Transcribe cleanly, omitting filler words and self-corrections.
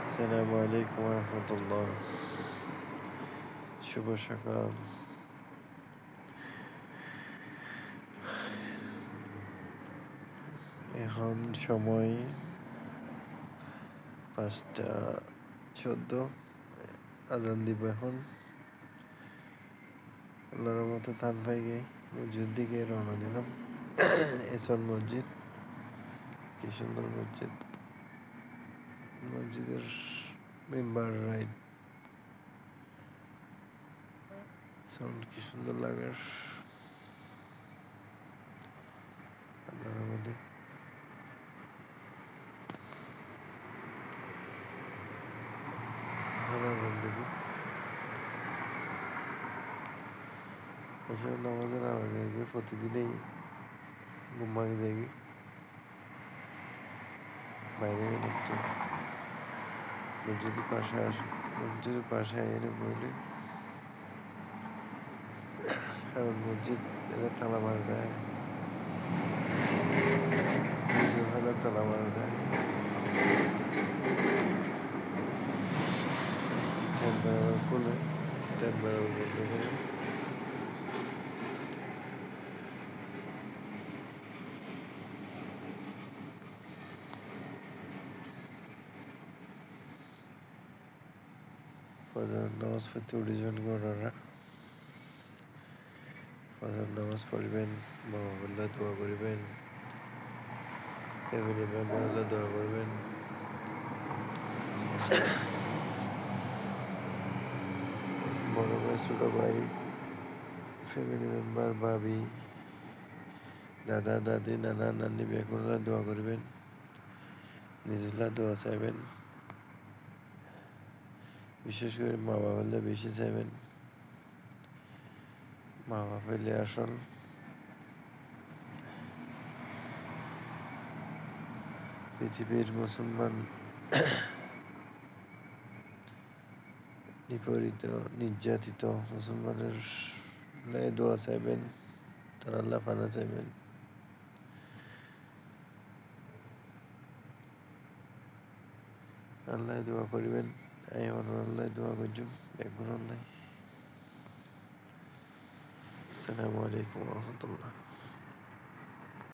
আসসালামু আলাইকুম রহমতুল্লাহ। শুভ সকাল। এখন সময় 5:14। আজান দিব এখন। আল্লাহর মতো তান পাই গে মসজিদ দিকে রওনা দিলাম। এসল মসজিদ, কি সুন্দর মসজিদ। মসজিদের মেম্বার রাইট সাউন্ড কি সুন্দর লাগে। আল্লাহর মধ্যে এখন আজান দেব। এসব নামাজের আগে আগে প্রতিদিনই ঘুম ভাঙে যাই, বাইরে ঢুকতো। মসজিদের পাশে এনে বলে, কারণ মসজিদ এরা তালা মার দেয়, তালা মার দেয়। টেম্পারেচার করলে টেম্পারেচার বন্ধ করে ফজর নামাজ পড়তে উঠেছেন ওনারা। ফজর নামাজ পড়বেন, বাবা বললে দোয়া করবেন, ফ্যামিলি মেম্বাররা দোয়া করবেন। বড় ভাই, ছোট ভাই, ফ্যামিলি মেম্বার, ভাবি, দাদা দাদি, নানা নানি, বেগুনরা দোয়া করবেন, নিজেরা দোয়া চাইবেন। বিশেষ করে মা বাবা বেশি চাইবেন। মা বাবা হইলে আসল পৃথিবীর মুসলমান নিপীড়িত নির্যাতিত মুসলমানের দোয়া চাইবেন, তার আল্লাহ পানা চাইবেন। আল্লাহ দোয়া করিবেন, আল্লাহ দোয়া করছুম বেগুন। আসসালামু আলাইকুম রহমতুল্লাহ।